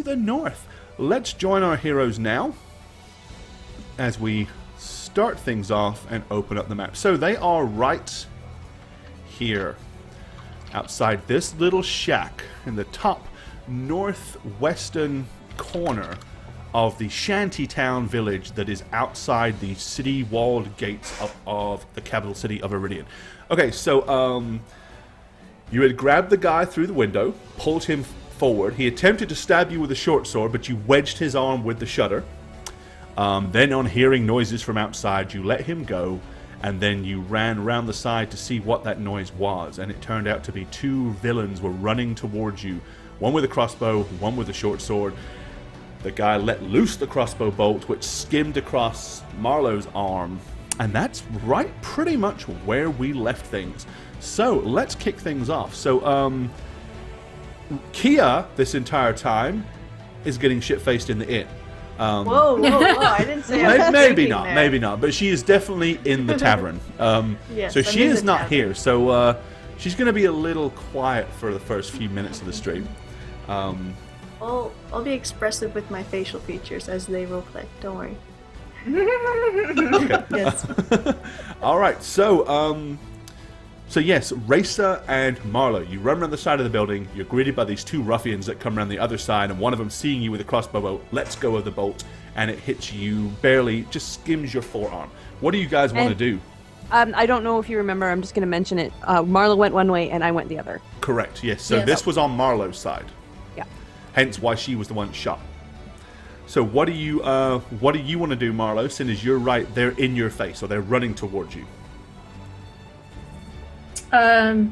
to the north. Let's join our heroes now as we start things off and open up the map. So they are right here, outside this little shack in the top northwestern corner of the shantytown village that is outside the city walled gates of the capital city of Iridian. Okay, so you had grabbed the guy through the window, pulled him forward. He attempted to stab you with a short sword, but you wedged his arm with the shutter. Then on hearing noises from outside, you let him go, and then you ran around the side to see what that noise was, and it turned out to be two villains were running towards you, one with a crossbow, one with a short sword. The guy let loose the crossbow bolt, which skimmed across Marlowe's arm, and that's right pretty much where we left things. So let's kick things off. So Kia, this entire time, is getting shit-faced in the inn. Whoa, I didn't say I was maybe not, there. maybe not, but she is definitely in the tavern. Yes, so I'm she in is the not tavern. here, so she's going to be a little quiet for the first few minutes of the stream. I'll be expressive with my facial features as they roleplay. Don't worry. Okay. Yes. All right, so yes, Racer and Marlowe, you run around the side of the building. You're greeted by these two ruffians that come around the other side, and one of them, seeing you with a crossbow bolt, lets go of the bolt, and it hits you barely, just skims your forearm. What do you guys want to do? I don't know if you remember. I'm just going to mention it. Marlo went one way, and I went the other. Correct. Yes. So Yes. this was on Marlowe's side. Yeah. Hence why she was the one shot. So what do you want to do, Marlowe? Seeing as you're right, they're in your face, or they're running towards you. I'm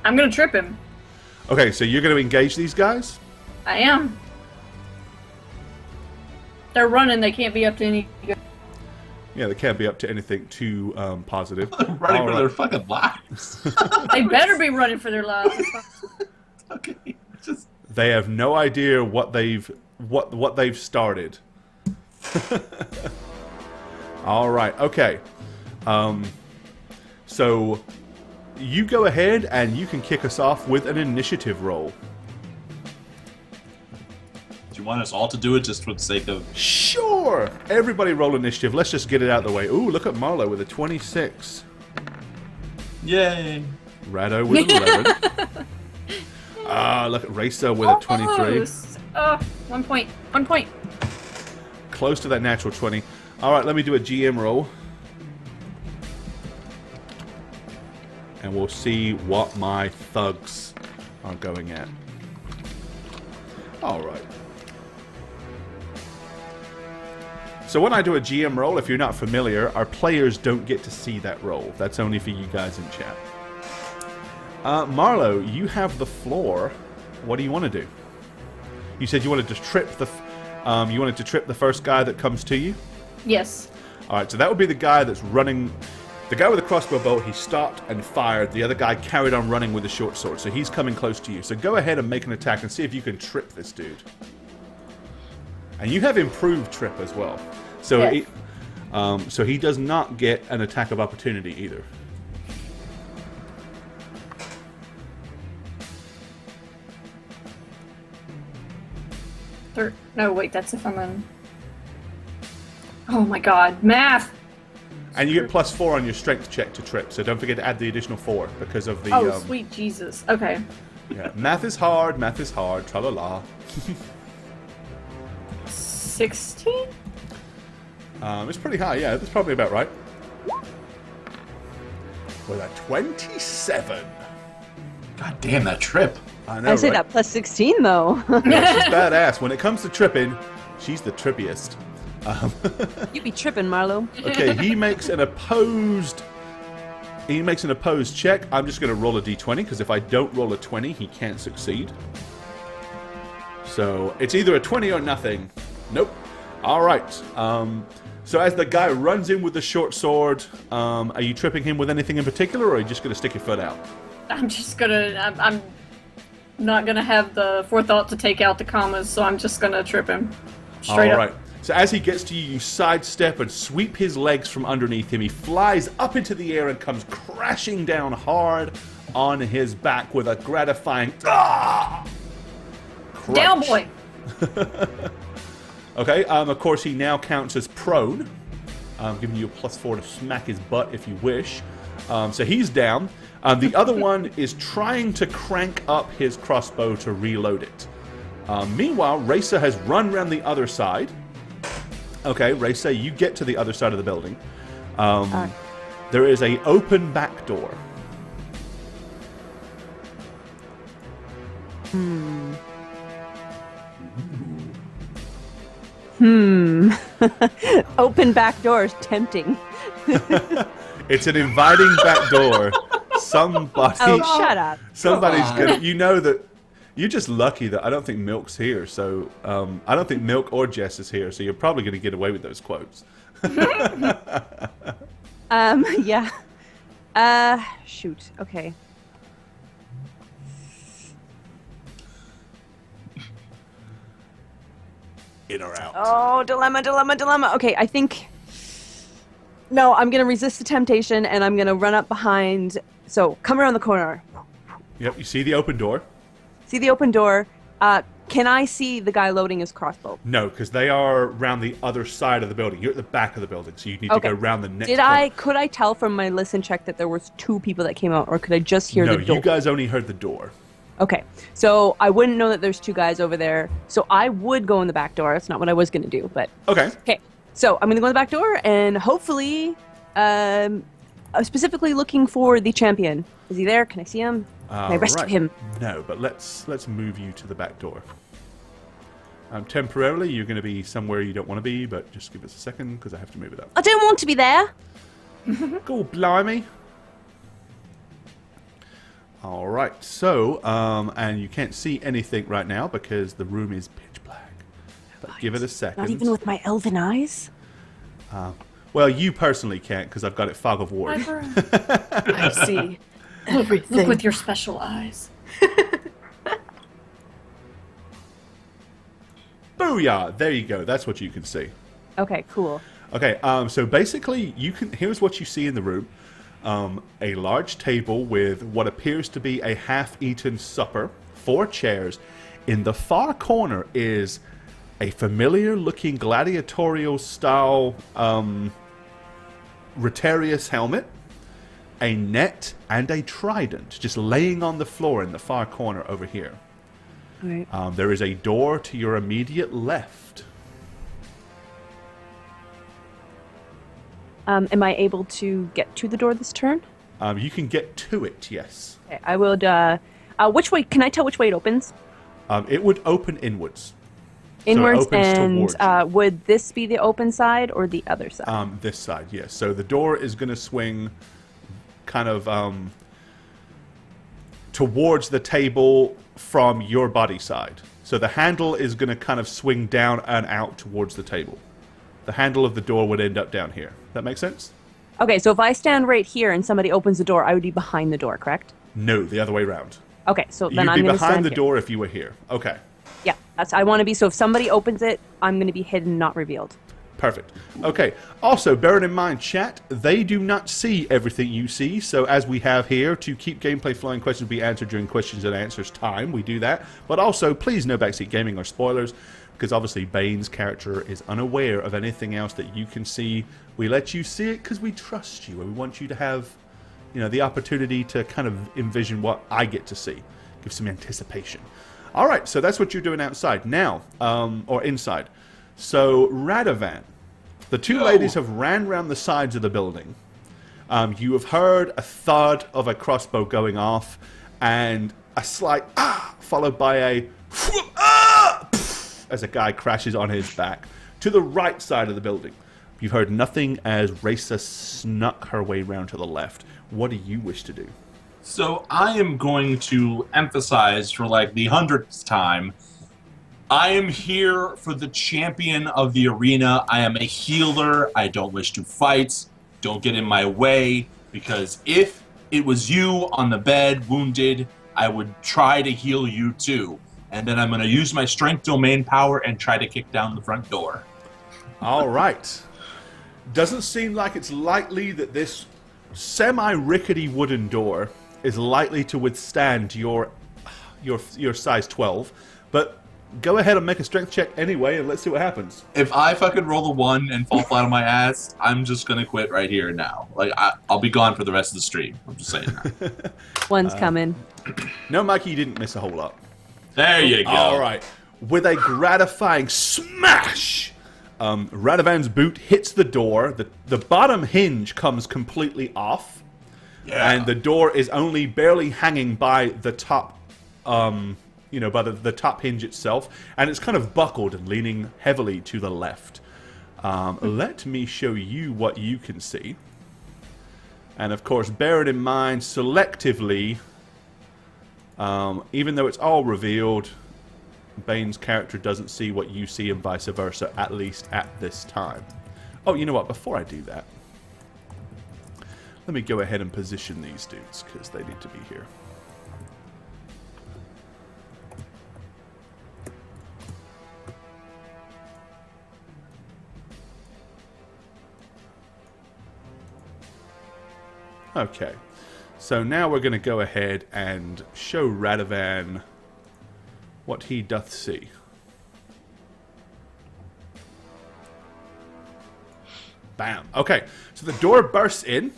gonna trip him. Okay, so you're going to engage these guys? I am. They're running. They can't be up to any. Yeah, they can't be up to anything too positive. Running All for right. their fucking lives. They better be running for their lives. Okay, just They have no idea what they've started. All right. Okay. So you go ahead and you can kick us off with an initiative roll. do you want us all to do it just for the sake of? Sure. Everybody roll initiative. Let's just get it out of the way. Ooh, look at Marlowe with a 26. Yay! Rado with 11. Look at Racer with a 23. Almost. Oh, 1 point. 1 point. Close to that natural 20. All right, let me do a GM roll. And we'll see what my thugs are going at. All right. So when I do a GM roll, if you're not familiar, our players don't get to see that roll. That's only for you guys in chat. Marlowe, you have the floor. What do you want to do? You said you wanted to trip the first guy that comes to you. Yes. All right, so that would be the guy that's running. The guy with the crossbow bolt, he stopped and fired. The other guy carried on running with a short sword, so he's coming close to you. So go ahead and make an attack and see if you can trip this dude. And you have improved trip as well. So, Yes. so he does not get an attack of opportunity either. No, wait, that's if I'm in. Oh my god, math! And you get +4 on your strength check to trip, so don't forget to add the additional 4 because of the... Oh, sweet Jesus. Okay. Yeah, math is hard, tra-la-la. 16? It's pretty high, yeah, that's probably about right. With a 27. God damn that trip! I know, I say right? that +16 though. Yeah, she's badass. When it comes to tripping, she's the trippiest. You be tripping, Marlo. Okay, he makes an opposed check. I'm just going to roll a d20, because if I don't roll a 20, he can't succeed. So it's either a 20 or nothing. Nope. All right. So as the guy runs in with the short sword, are you tripping him with anything in particular, or are you just going to stick your foot out? I'm not gonna have the forethought to take out the commas, so I'm just gonna trip him. Straight All up. right. So as he gets to you, you sidestep and sweep his legs from underneath him. He flies up into the air and comes crashing down hard on his back with a gratifying crunch. Down, boy! Okay, of course he now counts as prone, giving you a +4 to smack his butt if you wish. So he's down. The other one is trying to crank up his crossbow to reload it. Meanwhile, Racer has run around the other side. Okay, Racer, you get to the other side of the building. There is a open back door. Open back door is tempting. It's an inviting back door. Somebody. Oh, shut up. Somebody's gonna. You know that. You're just lucky that I don't think Milk's here. So I don't think Milk or Jess is here. So you're probably going to get away with those quotes. Yeah. Shoot. Okay. In or out. Oh, dilemma. Okay, I think... No, I'm going to resist the temptation, and I'm going to run up behind... So, come around the corner. Yep, you see the open door? See the open door. Can I see the guy loading his crossbow? No, because they are around the other side of the building. You're at the back of the building, so you need to go around the next corner. Could I tell from my listen check that there was 2 people that came out, or could I just hear the door? No, you guys only heard the door. Okay, so I wouldn't know that there's 2 guys over there, so I would go in the back door. That's not what I was going to do, but... Okay. Okay, so I'm going to go in the back door, and hopefully, I'm specifically looking for the champion. Is he there? Can I see him? Can I rescue him? No, but let's move you to the back door. Temporarily, you're going to be somewhere you don't want to be, but just give us a second, because I have to move it up. I don't want to be there. Go, blimey. All right, so, and you can't see anything right now because the room is pitch black. But give it a second. Not even with my elven eyes? Well, you personally can't because I've got it fog of war. I see everything. Look with your special eyes. Booyah! There you go. That's what you can see. Okay, cool. Okay, so basically, here's what you see in the room. A large table with what appears to be a half-eaten supper, 4 chairs. In the far corner is a familiar-looking gladiatorial-style Rotarius helmet, a net, and a trident, just laying on the floor in the far corner over here. All right. There is a door to your immediate left. Am I able to get to the door this turn? You can get to it, yes. Okay, I would, which way, can I tell which way it opens? It would open inwards. Inwards, so it opens and towards you. would this be the open side or the other side? This side, yes. So the door is going to swing kind of towards the table from your body side. So the handle is going to kind of swing down and out towards the table. The handle of the door would end up down here. That make sense? Okay, so if I stand right here and somebody opens the door, I would be behind the door, correct? No, the other way around. Okay, so then You'd I'm be going to stand behind the here. door if you were here. Okay. Yeah, that's I want to be. So if somebody opens it, I'm going to be hidden, not revealed. Perfect. Okay. Also, bearing in mind, chat, they do not see everything you see. So as we have here, to keep gameplay flowing, questions will be answered during questions and answers time. We do that. But also, please no backseat gaming or spoilers, because obviously Bane's character is unaware of anything else that you can see. We let you see it because we trust you, and we want you to have, you know, the opportunity to kind of envision what I get to see. Give some anticipation. All right, so that's what you're doing outside. Now, or inside. So, Radovan, the 2 ladies have ran around the sides of the building. You have heard a thud of a crossbow going off, and a slight followed by a as a guy crashes on his back to the right side of the building. You've heard nothing as Raisa snuck her way round to the left. What do you wish to do? So I am going to emphasize for like the 100th time, I am here for the champion of the arena. I am a healer. I don't wish to fight. Don't get in my way, because if it was you on the bed, wounded, I would try to heal you too. And then I'm going to use my strength domain power and try to kick down the front door. All right. Doesn't seem like it's likely that this semi-rickety wooden door is likely to withstand your size 12, but go ahead and make a strength check anyway, and let's see what happens. If I fucking roll a 1 and fall flat on my ass, I'm just gonna quit right here and now. Like, I'll be gone for the rest of the stream. I'm just saying that. One's coming. No, Mikey, you didn't miss a whole lot. There you go. All right. With a gratifying smash, Radovan's boot hits the door. The bottom hinge comes completely off. Yeah. And the door is only barely hanging by the top, by the top hinge itself. And it's kind of buckled and leaning heavily to the left. Let me show you what you can see. And of course, bear it in mind, selectively, even though it's all revealed, Bane's character doesn't see what you see and vice versa, at least at this time. Oh, you know what? Before I do that, let me go ahead and position these dudes, because they need to be here. Okay, so now we're going to go ahead and show Radovan what he doth see. Bam. Okay, so the door bursts in.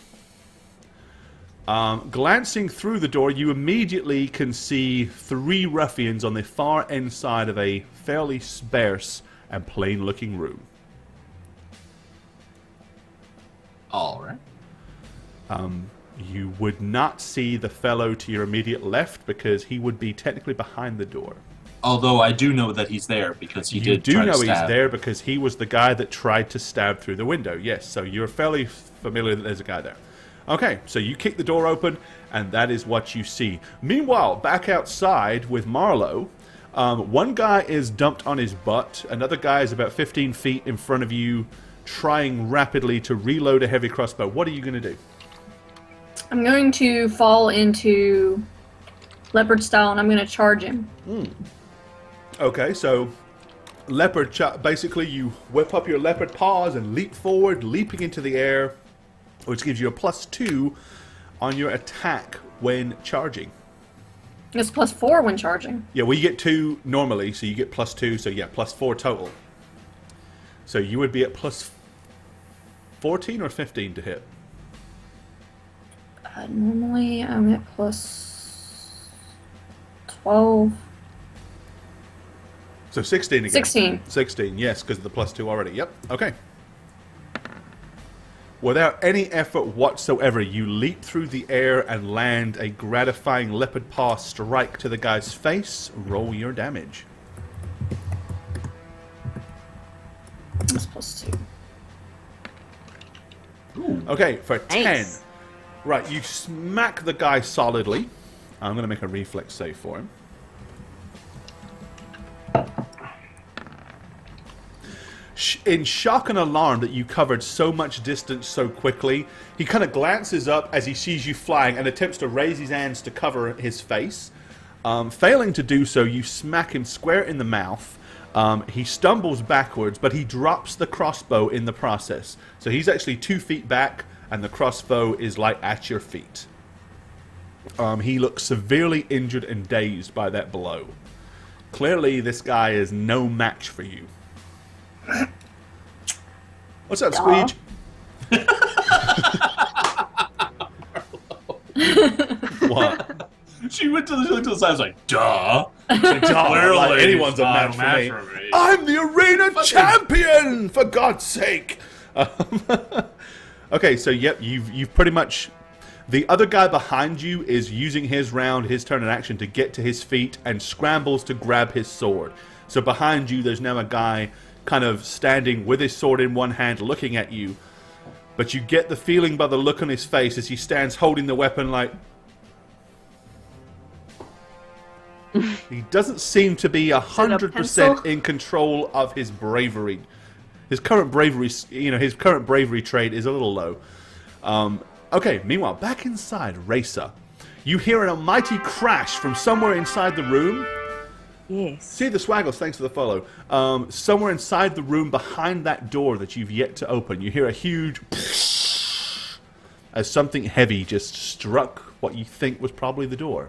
Glancing through the door, you immediately can see 3 ruffians on the far end side of a fairly sparse and plain-looking room. All right. You would not see the fellow to your immediate left because he would be technically behind the door. Although I do know that he's there because he You did do try to know he's stab. there because he was the guy that tried to stab through the window. Yes, so you're fairly familiar that there's a guy there. Okay, so you kick the door open, and that is what you see. Meanwhile, back outside with Marlowe, one guy is dumped on his butt. Another guy is about 15 feet in front of you, trying rapidly to reload a heavy crossbow. What are you going to do? I'm going to fall into leopard style, and I'm going to charge him. Okay, so basically you whip up your leopard paws and leap forward, leaping into the air, which gives you a +2 on your attack when charging. It's +4 when charging. Yeah, well, you get 2 normally, so you get +2, so yeah, +4 total. So you would be at +14 or 15 to hit. Normally I'm at +12. So 16 again. 16. 16, yes, because of the +2 already. Yep, okay. Without any effort whatsoever, you leap through the air and land a gratifying leopard paw strike to the guy's face. Roll your damage. That's +2. Okay, for 10. Nice. Right, you smack the guy solidly. I'm going to make a reflex save for him. In shock and alarm that you covered so much distance so quickly, he kind of glances up as he sees you flying and attempts to raise his hands to cover his face. Failing to do so, you smack him square in the mouth. He stumbles backwards, but he drops the crossbow in the process. So he's actually 2 feet back, and the crossbow is like at your feet. He looks severely injured and dazed by that blow. Clearly, this guy is no match for you. What's up, Squeege? What? She looked to the side, was like, duh. Like, Clearly, anyone's a not match for me. I'm the arena champion, for God's sake. Okay, so yep, you've pretty much. The other guy behind you is using his round, his turn in action, to get to his feet and scrambles to grab his sword. So behind you, there's now a guy kind of standing with his sword in one hand, looking at you. But you get the feeling by the look on his face as he stands holding the weapon like. He doesn't seem to be 100% in control of his bravery. His current bravery, his current bravery trait is a little low. Okay, meanwhile, back inside Racer, you hear an almighty crash from somewhere inside the room. Yes. See the Swaggles, thanks for the follow. Somewhere inside the room behind that door that you've yet to open, you hear a huge as something heavy just struck what you think was probably the door.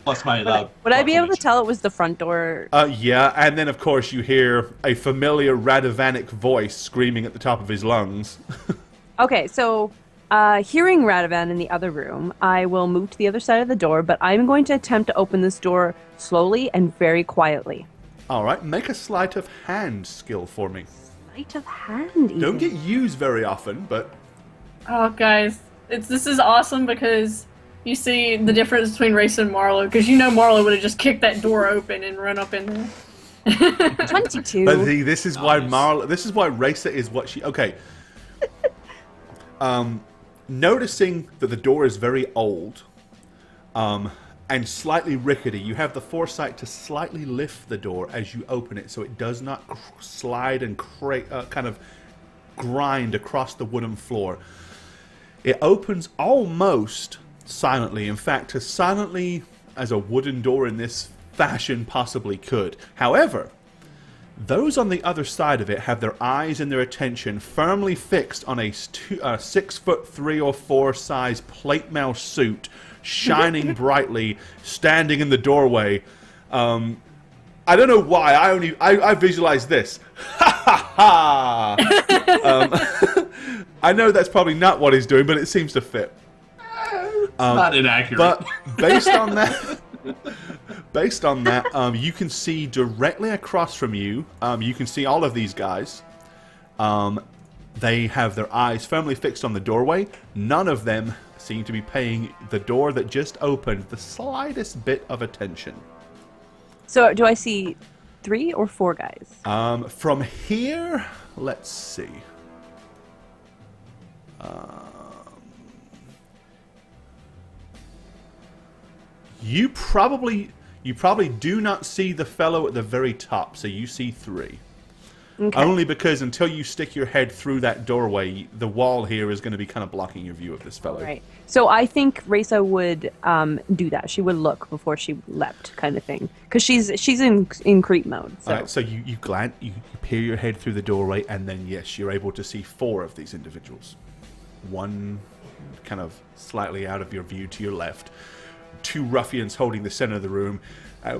Plus my Would I be able to tell it was the front door? Yeah, and then of course you hear a familiar Radovanic voice screaming at the top of his lungs. Okay, so hearing Radovan in the other room, I will move to the other side of the door, but I'm going to attempt to open this door slowly and very quietly. All right, make a sleight of hand skill for me. Sleight of hand, even. Don't get used very often, but... Oh, guys, this is awesome because you see the difference between Race and Marlo, because you know Marlo would have just kicked that door open and run up in there. 22. But see, this is why Racer is what she... Okay. Noticing that the door is very old, and slightly rickety, you have the foresight to slightly lift the door as you open it so it does not slide and kind of grind across the wooden floor. It opens almost silently. In fact, as silently as a wooden door in this fashion possibly could. However, those on the other side of it have their eyes and their attention firmly fixed on a 6'3" or 4" size plate mail suit, shining brightly, standing in the doorway. I don't know why. I visualize this. Ha ha ha! I know that's probably not what he's doing, but it seems to fit. Not inaccurate. But based on that, you can see directly across from you. You can see all of these guys. They have their eyes firmly fixed on the doorway. None of them seem to be paying the door that just opened the slightest bit of attention. So, do I see 3 or 4 guys? From here, let's see. You probably do not see the fellow at the very top, so you see 3. Okay. Only because until you stick your head through that doorway, the wall here is going to be kind of blocking your view of this fellow. Right. So I think Reza would do that. She would look before she leapt, kind of thing, because she's in creep mode. So. All right. So you peer your head through the doorway, and then yes, you're able to see 4 of these individuals. One kind of slightly out of your view to your left. 2 ruffians holding the center of the room.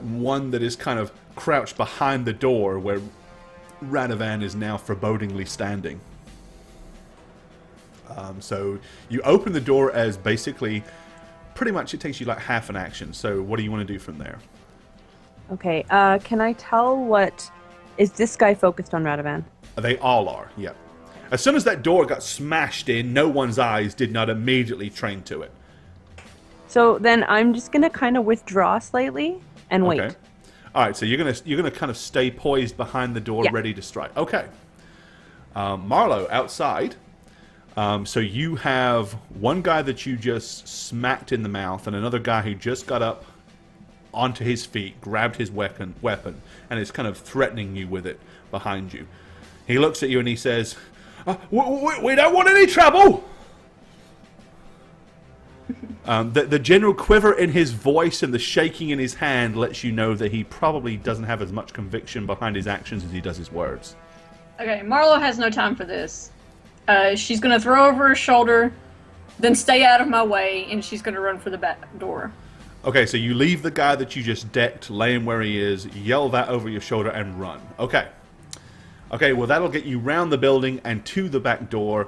One that is kind of crouched behind the door where Radovan is now forebodingly standing. So you open the door as basically, pretty much it takes you like half an action. So what do you want to do from there? Okay, can I tell is this guy focused on Radovan? They all are, yeah. As soon as that door got smashed in, no one's eyes did not immediately train to it. So then I'm just gonna kind of withdraw slightly and wait. Okay. All right, so you're gonna kind of stay poised behind the door, ready to strike. Okay. Marlo, outside. So you have one guy that you just smacked in the mouth, and another guy who just got up onto his feet, grabbed his weapon, and is kind of threatening you with it behind you. He looks at you and he says, "We don't want any trouble." The general quiver in his voice and the shaking in his hand lets you know that he probably doesn't have as much conviction behind his actions as he does his words. Okay, Marlo has no time for this. She's gonna throw over her shoulder, then stay out of my way, and she's gonna run for the back door. Okay, so you leave the guy that you just decked laying where he is, yell that over your shoulder, and run. Okay. Okay, well that'll get you round the building and to the back door.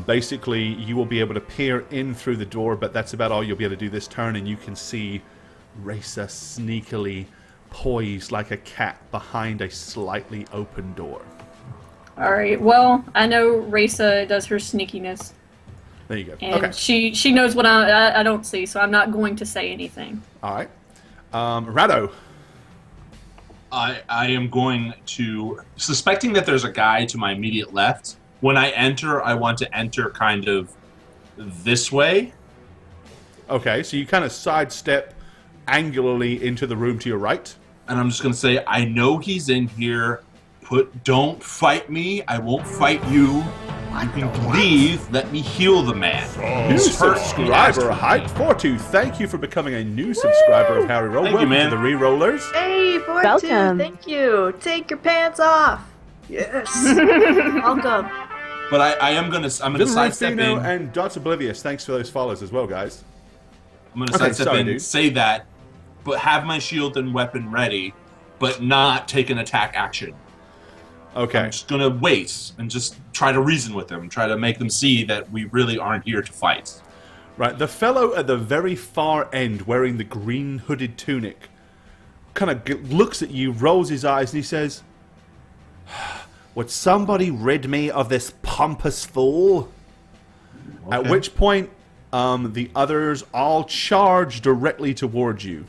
Basically, you will be able to peer in through the door, but that's about all you'll be able to do this turn, and you can see Racer sneakily poised like a cat behind a slightly open door. Alright, well, I know Raisa does her sneakiness. There you go. And Okay. she knows what I don't see, so I'm not going to say anything. All right. Rado. I am going to, suspecting that there's a guy to my immediate left, when I enter, I want to enter kind of this way. Okay, so you kind of sidestep angularly into the room to your right. And I'm just going to say, I know he's in here. Don't fight me. I won't fight you. You can leave. Let me heal the man. New subscriber, Hype Fortitude. Thank you for becoming a new subscriber of Howreroll. Thank you, man. To the Rerollers. Hey, Fortitude, Welcome. thank you. Take your pants off. Yes. Welcome. But I'm gonna sidestep in. And Dots Oblivious. Thanks for those follows as well, guys. I'm gonna Okay, sidestep sorry, in, dude. say that, but have my shield and weapon ready, but not take an attack action. Okay. I'm just gonna wait and just try to reason with them, try to make them see that we really aren't here to fight. Right, the fellow at the very far end wearing the green hooded tunic kind of looks at you, rolls his eyes, and he says, "Would somebody rid me of this pompous fool?" Okay. At which point, the others all charge directly towards you.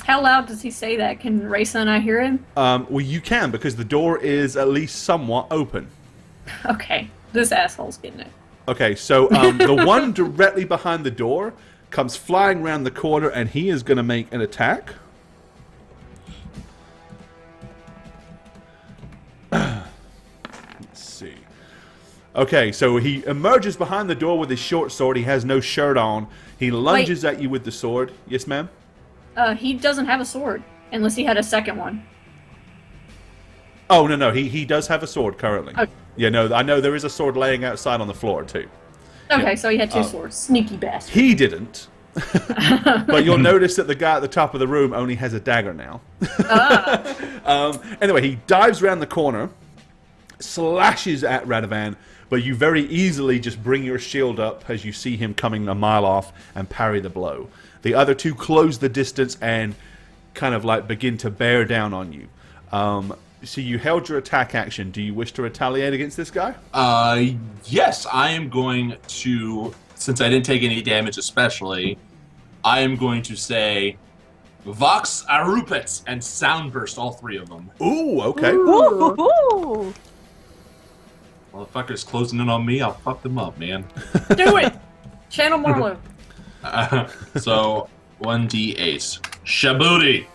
How loud does he say that? Can Raisa and I hear him? Well, you can, because the door is at least somewhat open. Okay, this asshole's getting it. Okay, so the one directly behind the door comes flying around the corner, and he is going to make an attack. Let's see. Okay, so he emerges behind the door with his short sword. He has no shirt on. He lunges at you with the sword. Yes, ma'am? He doesn't have a sword, unless he had a second one. Oh, no, he does have a sword currently. Okay. Yeah, no, I know there is a sword laying outside on the floor, too. Okay, Yeah. so he had two swords. Sneaky bastard. He didn't. But you'll notice that the guy at the top of the room only has a dagger now. Anyway, he dives around the corner, slashes at Radovan, but you very easily just bring your shield up as you see him coming a mile off and parry the blow. The other two close the distance and kind of like begin to bear down on you. So you held your attack action. Do you wish to retaliate against this guy? Yes, I am going to, since I didn't take any damage especially, I am going to say Vox Arupet and Soundburst, all three of them. Ooh, okay. Ooh. Motherfuckers closing in on me, I'll fuck them up, man. Do it! Channel Marlowe. So, 1d8. Shabooty!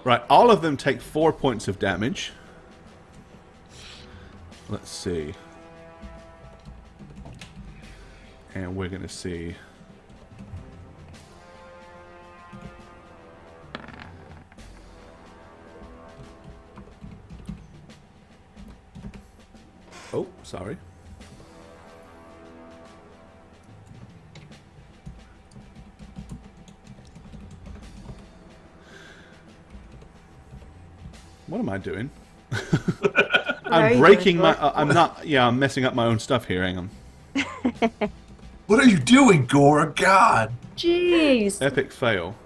Right, all of them take 4 points of damage. Let's see. And we're going to see. Oh, sorry. What am I doing? I'm breaking my. I'm not. Yeah, I'm messing up my own stuff here. Hang on. What are you doing, Gore? God! Jeez. Epic fail.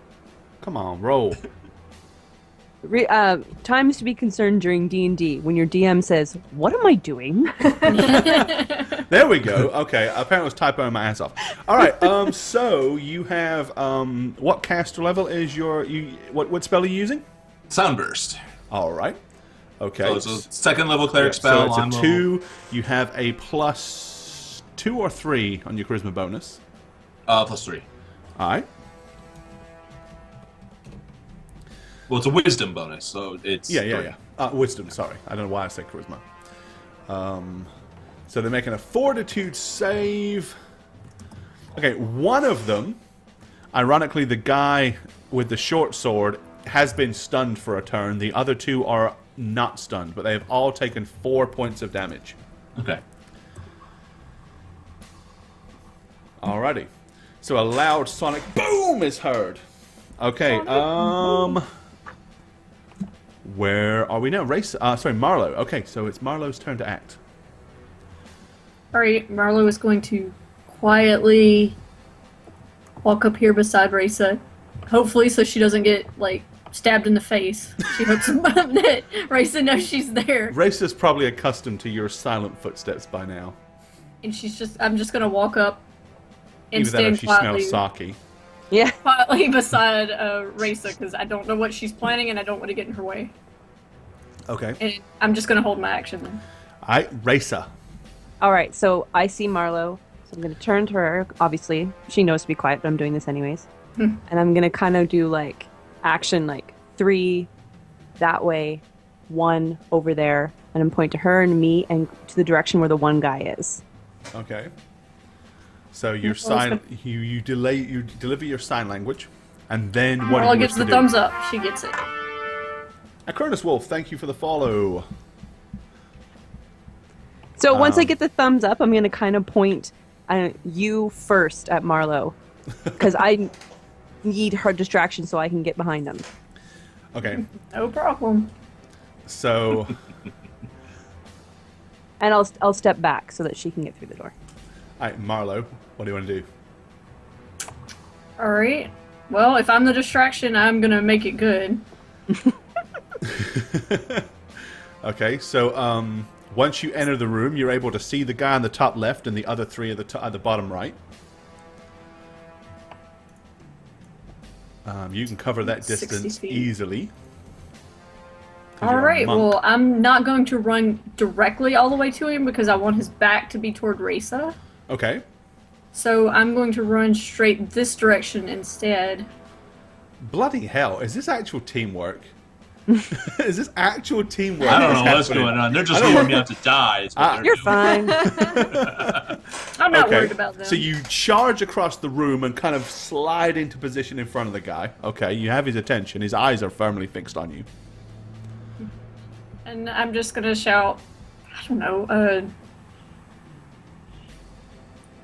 Come on, roll. Times to be concerned during D&D when your DM says, "What am I doing?" There we go. Okay, apparently I was typoing my ass off. All right. So you have what caster level is your what spell are you using? Soundburst. All right. Okay. So it's a second level cleric spell. So it's a 2. You have a plus 2 or 3 on your charisma bonus. Plus 3. All right. Well, it's a wisdom bonus, so it's... Yeah. Wisdom, sorry. I don't know why I said charisma. So they're making a fortitude save. Okay, one of them, ironically, the guy with the short sword, has been stunned for a turn. The other two are not stunned, but they have all taken 4 points of damage. Okay. Alrighty. So a loud sonic boom is heard. Okay, where are we now? Marlowe. Okay, so it's Marlowe's turn to act. Alright, Marlowe is going to quietly walk up here beside Raisa. Hopefully so she doesn't get, like, stabbed in the face. She hopes that Raisa knows she's there. Raisa's probably accustomed to your silent footsteps by now. And I'm just gonna walk up and Either that or stand she quietly, smells sake. Yeah. quietly beside Raisa, because I don't know what she's planning and I don't want to get in her way. Okay. And I'm just gonna hold my action then. Alright, Raisa. All right, so I see Marlo, so I'm going to turn to her. Obviously, she knows to be quiet, but I'm doing this anyways. And I'm going to kind of do, like, action, like, 3 that way, 1 over there, and I'm pointing to her and me and to the direction where the one guy is. Okay. So your you deliver your sign language, and then what do Marlo you wish gives to the do? thumbs up. She gets it. Acronus Wolf, thank you for the follow. So once I get the thumbs up, I'm going to kind of point you first at Marlo. Because need her distraction so I can get behind them. Okay. No problem. So, And I'll step back so that she can get through the door. all right, Marlo, what do you want to do? All right. Well, if I'm the distraction, I'm gonna make it good. Okay, so once you enter the room, you're able to see the guy on the top left and the other three at the bottom right. You can cover that 60 distance feet. easily. 'Cause All you're a right. monk. Well, I'm not going to run directly all the way to him because I want his back to be toward Risa. Okay. So I'm going to run straight this direction instead. Bloody hell, is this actual teamwork? Is this actual teamwork? I don't that's know what's happening? going on. They're just leaving me out to die. Is what they're You're doing. fine. I'm not Okay, worried about them. so you charge across the room and kind of slide into position in front of the guy. Okay, you have his attention. His eyes are firmly fixed on you. And I'm just gonna shout, I don't know,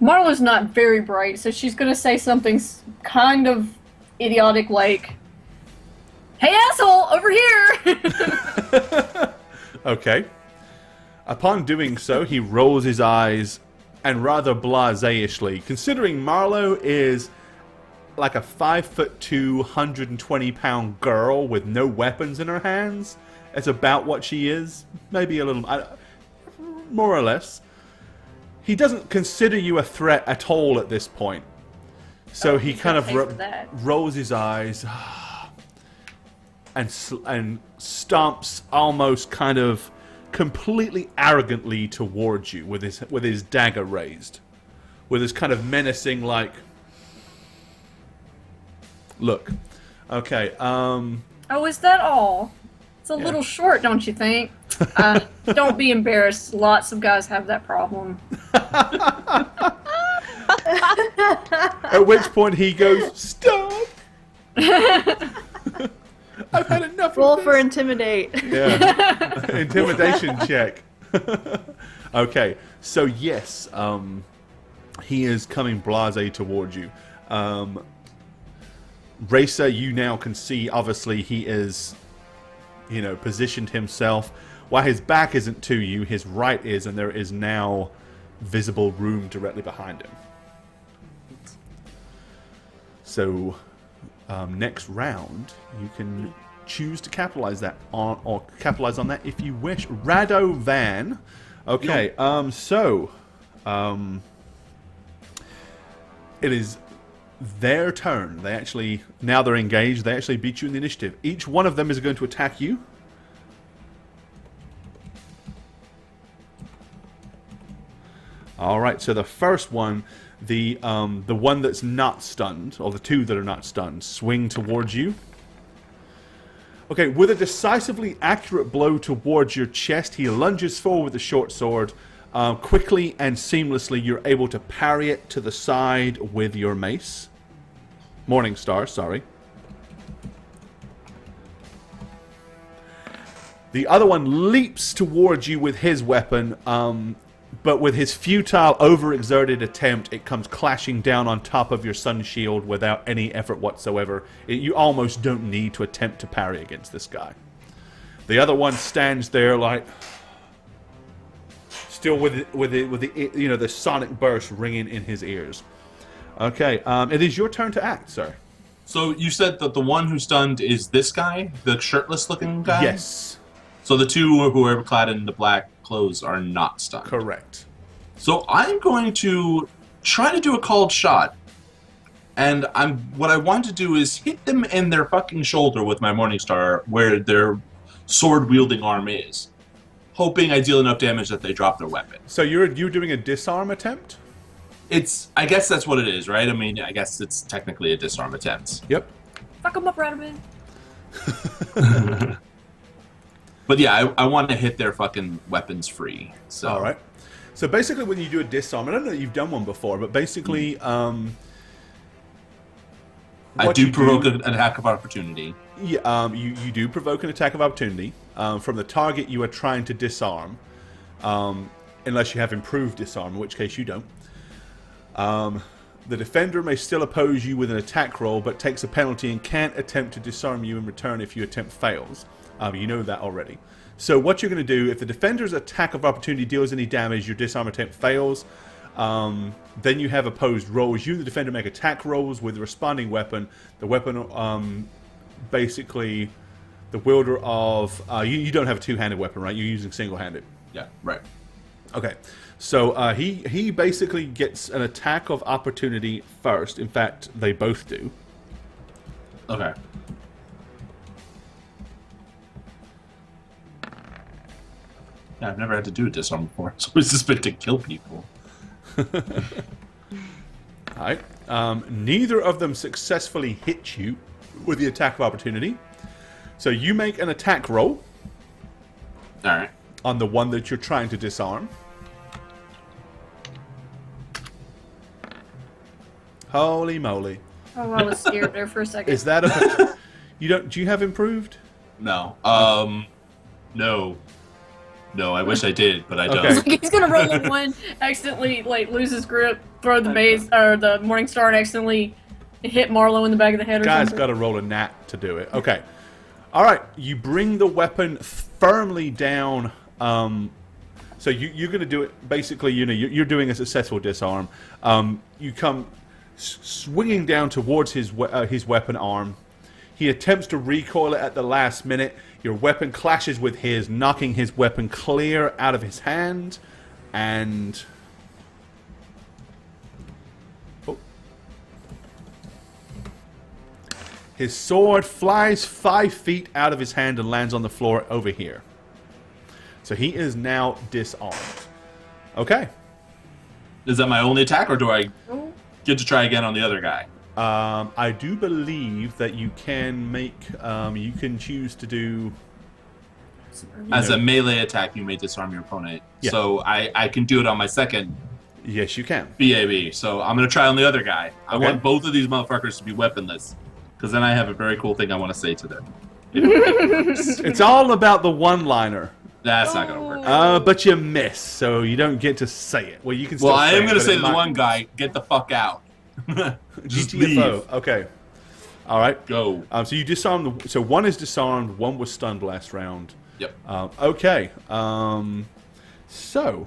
Marla's not very bright, so she's gonna say something kind of idiotic like, "Hey asshole, over here!" Okay. Upon doing so, he rolls his eyes and rather blasé-ishly, considering Marlo is like a 5'2", 120-pound girl with no weapons in her hands. It's about what she is. Maybe a little... more or less. He doesn't consider you a threat at all at this point. So he kind of pay for that. rolls his eyes and stomps almost kind of completely arrogantly towards you with his dagger raised. With his kind of menacing, like... Look. Okay, Oh, is that all? It's a little short, don't you think? Don't be embarrassed. Lots of guys have that problem. At which point he goes, "Stop! I've had enough Roll of this." for intimidate. Yeah. Intimidation check. Okay, so yes, he is coming blasé towards you. Racer, you now can see, obviously, he is, positioned himself. While his back isn't to you, his right is, and there is now visible room directly behind him. So, next round, you can choose to capitalize on that if you wish. Rado Van. Okay, it is their turn. Now they're engaged. They actually beat you in the initiative. Each one of them is going to attack you. All right, so the first one, the one that's not stunned, or the two that are not stunned, swing towards you. Okay, with a decisively accurate blow towards your chest, he lunges forward with the short sword. Quickly and seamlessly, you're able to parry it to the side with your mace. Morningstar, sorry. The other one leaps towards you with his weapon, but with his futile, overexerted attempt, it comes clashing down on top of your sun shield without any effort whatsoever. You almost don't need to attempt to parry against this guy. The other one stands there like... still with the sonic burst ringing in his ears. Okay, it is your turn to act, sir. So you said that the one who's stunned is this guy, the shirtless-looking guy? Yes, So the two who are clad in the black clothes are not stunned. correct. So I'm going to try to do a called shot. And what I want to do is hit them in their fucking shoulder with my Morningstar where their sword-wielding arm is. Hoping I deal enough damage that they drop their weapon. So you're doing a disarm attempt? I guess that's what it is, right? I mean, I guess it's technically a disarm attempt. Yep. Fuck him up, Radaman. But yeah, I want to hit their fucking weapons free. So. All right. So basically, when you do a disarm, I don't know that you've done one before, but basically, I do provoke an attack of opportunity. Yeah, you do provoke an attack of opportunity from the target you are trying to disarm, unless you have improved disarm, in which case you don't. The defender may still oppose you with an attack roll, but takes a penalty and can't attempt to disarm you in return if your attempt fails. You know that already. So what you're going to do, if the defender's attack of opportunity deals any damage, your disarm attempt fails. Then you have opposed rolls. You, the defender, make attack rolls with the responding weapon. The weapon, basically, the wielder of... you don't have a two-handed weapon, right? You're using single-handed. Yeah, right. Okay. So he basically gets an attack of opportunity first. In fact, they both do. Okay. Yeah, I've never had to do a disarm before. It's always just been to kill people. Alright. Neither of them successfully hit you with the attack of opportunity. So you make an attack roll. Alright. On the one that you're trying to disarm. Holy moly. Oh, I was scared there for a second. Is that a... do you have improved? No. No. No, I wish I did, but I don't. Okay. He's gonna roll a 1, accidentally lose his grip, throw the base or the Morning Star, and accidentally hit Marlowe in the back of the head or Guy's something. got to roll a nat to do it. Okay. All right. You bring the weapon firmly down. So you're going to do it. Basically, you're doing a successful disarm. You come swinging down towards his weapon arm. He attempts to recoil it at the last minute. Your weapon clashes with his, knocking his weapon clear out of his hand. And... oh. His sword flies 5 feet out of his hand and lands on the floor over here. So he is now disarmed. Okay. Is that my only attack, or do I get to try again on the other guy? I do believe that you can make... you can choose to do... As a melee attack, you may disarm your opponent. Yeah. So I can do it on my second Yes, you can. BAB. So I'm going to try on the other guy. I Okay. want both of these motherfuckers to be weaponless. Because then I have a very cool thing I want to say to them. It's all about the one-liner. That's not going to work. But you miss, so you don't get to say it. Well, you can still Well, I am it, going to but say it to the might- one guy, get the fuck out. Just GTFO. leave. Okay. All right. Go. So you disarm the... So one is disarmed, one was stunned last round. Yep. Okay. So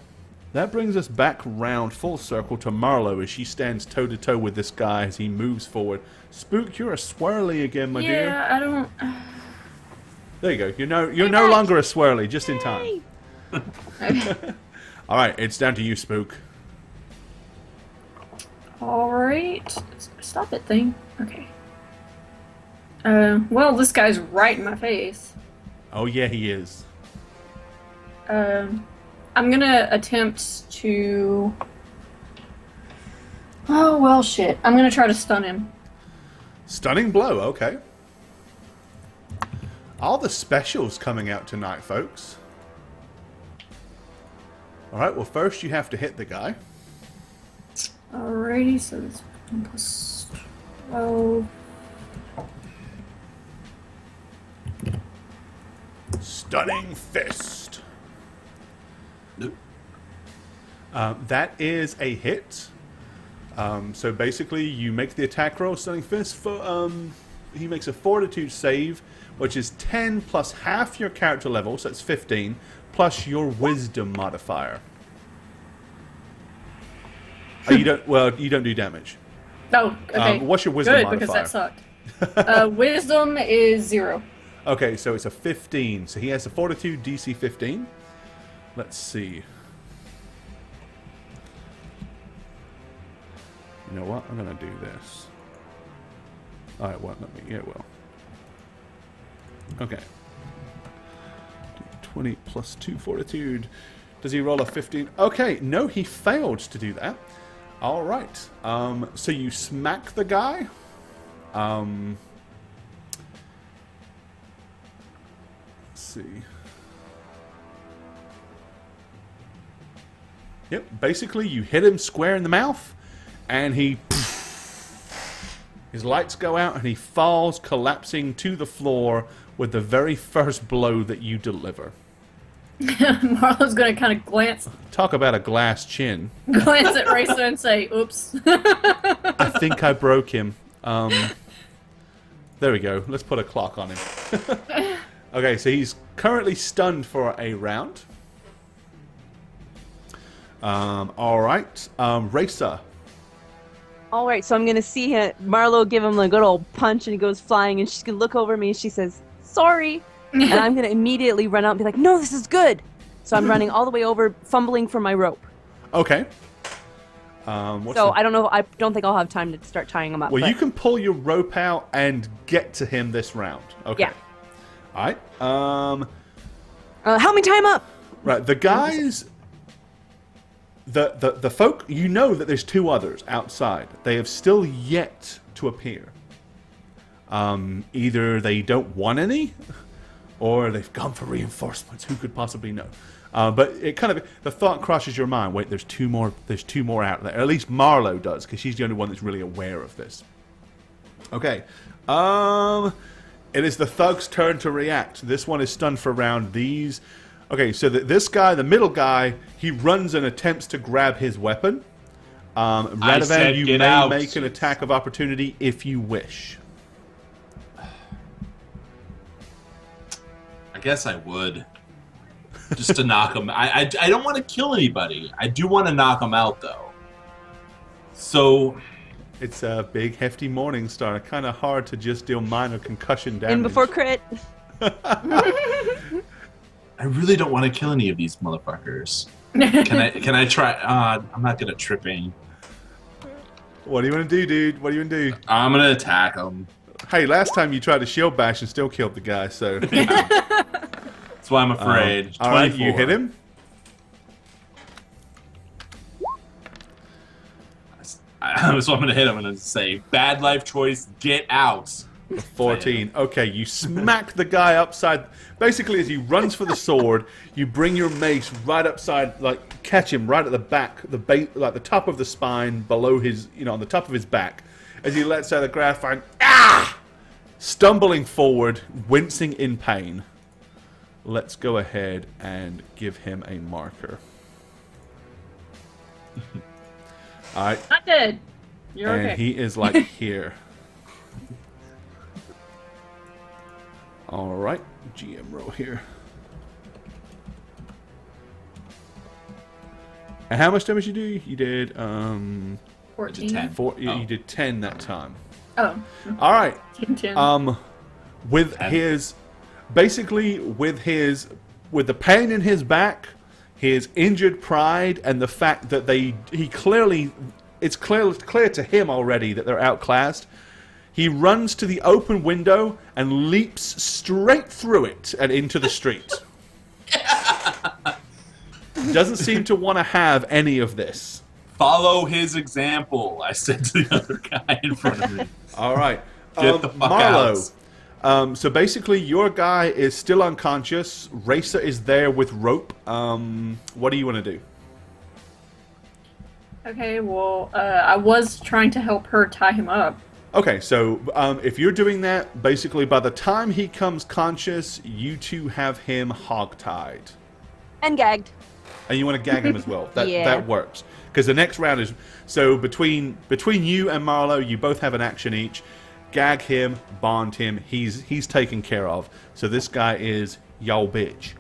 that brings us back round full circle to Marlowe as she stands toe-to-toe with this guy as he moves forward. Spook, you're a swirly again, my dear. Yeah, I don't... There you go. You're no longer a swirly, just in time. All right, it's down to you, Spook. Alright. Stop it, thing. Okay. Well, this guy's right in my face. Oh yeah, he is. I'm gonna attempt to... Oh, well, shit. I'm gonna try to stun him. Stunning blow. Okay. All the specials coming out tonight, folks. All right. Well, first you have to hit the guy. Alrighty, so it's 1 plus 12. Stunning fist. Nope. That is a hit. So basically, you make the attack roll, stunning fist. He makes a fortitude save, which is 10 plus half your character level, so that's 15, plus your wisdom modifier. You don't do damage. Oh, okay. What's your wisdom Good, modifier? because that sucked. Wisdom is 0. Okay, so it's a 15. So he has a fortitude DC 15. Let's see. You know what? I'm gonna do this. All right, well, let me. Yeah, well. Okay. 20 plus 2 fortitude. Does he roll a 15? Okay, no, he failed to do that. All right. So you smack the guy. Let's see. Yep, basically you hit him square in the mouth, and his lights go out, and he falls, collapsing to the floor with the very first blow that you deliver. Marlo's gonna kind of glance Talk about a glass chin. at Racer and say, "Oops." I think I broke him. There we go. Let's put a clock on him. Okay, so he's currently stunned for a round. All right. Racer. All right, so I'm gonna see Marlo give him a good old punch, and he goes flying, and she's gonna look over at me, and she says, "Sorry," and I'm gonna immediately run out and be like, "No, this is good." So I'm running all the way over, fumbling for my rope. Okay. I don't know. I don't think I'll have time to start tying him up. Well, but you can pull your rope out and get to him this round. Okay. Yeah. All right. Help me tie him up. Right. The guys. The folk. You know that there's two others outside. They have still yet to appear. Either they don't want any, or they've gone for reinforcements. Who could possibly know? But it kind of, the thought crosses your mind. Wait, there's two more out there. At least Marlo does, because she's the only one that's really aware of this. Okay. It is the thug's turn to react. This one is stunned for a round. Okay, so this guy, the middle guy, he runs and attempts to grab his weapon. Radovan, you may make an attack of opportunity if you wish. I guess I would. Just to knock him. I don't want to kill anybody. I do want to knock him out, though. So... It's a big, hefty morning star. Kind of hard to just deal minor concussion damage. In before crit. I really don't want to kill any of these motherfuckers. Can I try? I'm not gonna tripping. What do you want to do, dude? What do you want to do? I'm gonna attack him. Hey, last time you tried to shield bash and still killed the guy, so... That's why I'm afraid. All right, you hit him. So I'm going to hit him and say, bad life choice, get out. 14. Okay, you smack the guy upside. Basically, as he runs for the sword, you bring your mace right upside, like catch him right at the back, like the top of the spine, below his, on the top of his back. As he lets out the graph, stumbling forward, wincing in pain. Let's go ahead and give him a marker. All right. Not dead. You're and okay. he is like here. All right. GM roll here. And how much damage you do? You did 14. 10. You did 10 that time. Oh. All right. 10. With 10. his basically with the pain in his back, his injured pride, and the fact that it's clear to him already that they're outclassed. He runs to the open window and leaps straight through it and into the street. Doesn't seem to want to have any of this. Follow his example, I said to the other guy in front of me. All right. Get the fuck Marlo. out. So basically, your guy is still unconscious. Racer is there with rope. What do you want to do? Okay, well, I was trying to help her tie him up. Okay, so if you're doing that, basically by the time he comes conscious, you two have him hogtied. And gagged. And you want to gag him as well. Yeah. That works. Because the next round is... So between you and Marlo, you both have an action each. Gag him, bond him. He's taken care of. So this guy is y'all bitch.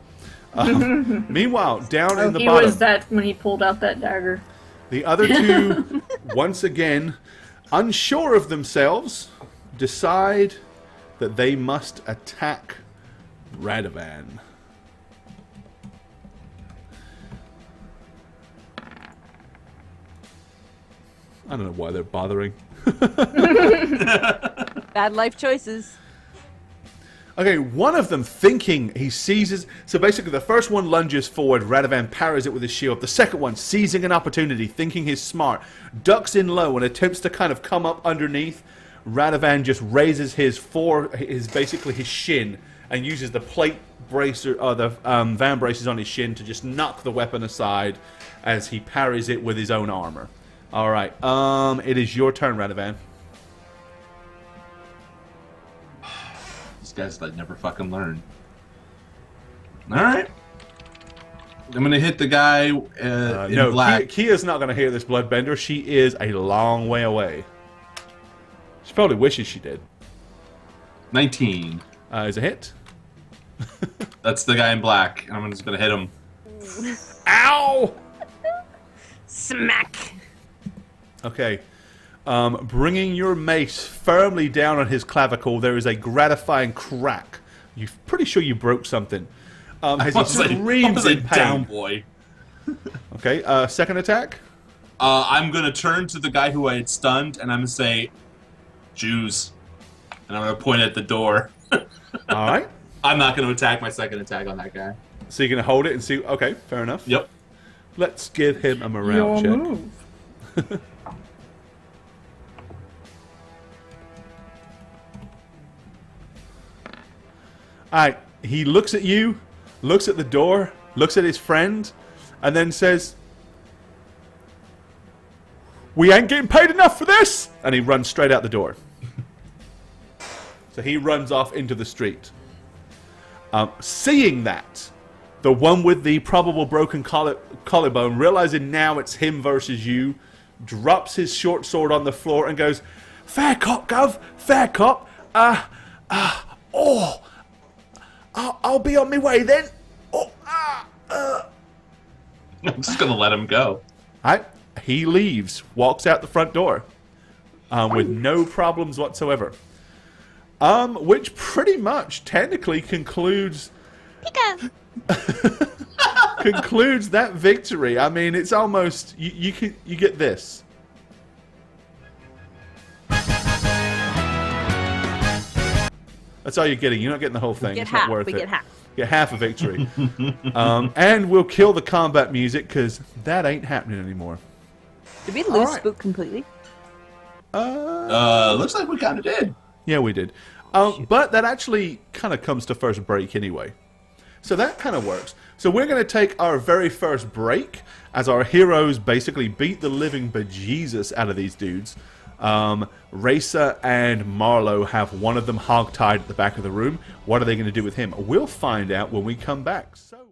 Meanwhile, down in the he bottom... was that when he pulled out that dagger. The other two, once again, unsure of themselves, decide that they must attack Radovan. I don't know why they're bothering. Bad life choices. Okay, one of them thinking he seizes... So basically the first one lunges forward, Radovan parries it with his shield. The second one, seizing an opportunity, thinking he's smart, ducks in low and attempts to kind of come up underneath. Radovan just raises basically his shin and uses the plate bracer, or the van braces on his shin to just knock the weapon aside as he parries it with his own armor. Alright, it is your turn, Radovan. These guys like never fucking learn. Alright. I'm gonna hit the guy in No, black. Kia's not going to hear this bloodbender. She is a long way away. She probably wishes she did. 19. Is a hit. That's the guy in black. I'm just gonna hit him. Ow! Smack. Okay. Bringing your mace firmly down on his clavicle, there is a gratifying crack. You're pretty sure you broke something. As he screams in pain. Down boy. Okay, second attack. I'm gonna turn to the guy who I had stunned, and I'm gonna say, "Jews," and I'm gonna point at the door. All right. I'm not gonna attack my second attack on that guy. So you're going to hold it and see... Okay, fair enough. Yep. Let's give him a morale Your check. move. Alright, he looks at you, looks at the door, looks at his friend, and then says, "We ain't getting paid enough for this!" And he runs straight out the door. So he runs off into the street. Seeing that, the one with the probable broken collarbone, realizing now it's him versus you, drops his short sword on the floor and goes, "Fair cop, Gov, fair cop. I'll be on my way then. I'm just gonna let him go. Alright, he leaves, walks out the front door with no problems whatsoever. Which pretty much technically concludes concludes that victory. I mean, it's almost you get this. That's all you're getting. You're not getting the whole thing. Get It's half. not worth We it. get half. Get half a victory. And we'll kill the combat music because that ain't happening anymore. Did we lose Alright. Spook completely? Looks like we kind of did. Yeah, we did. But that actually kind of comes to first break anyway. So that kind of works. So we're going to take our very first break as our heroes basically beat the living bejesus out of these dudes. Raisa and Marlowe have one of them hogtied at the back of the room. What are they going to do with him? We'll find out when we come back. So.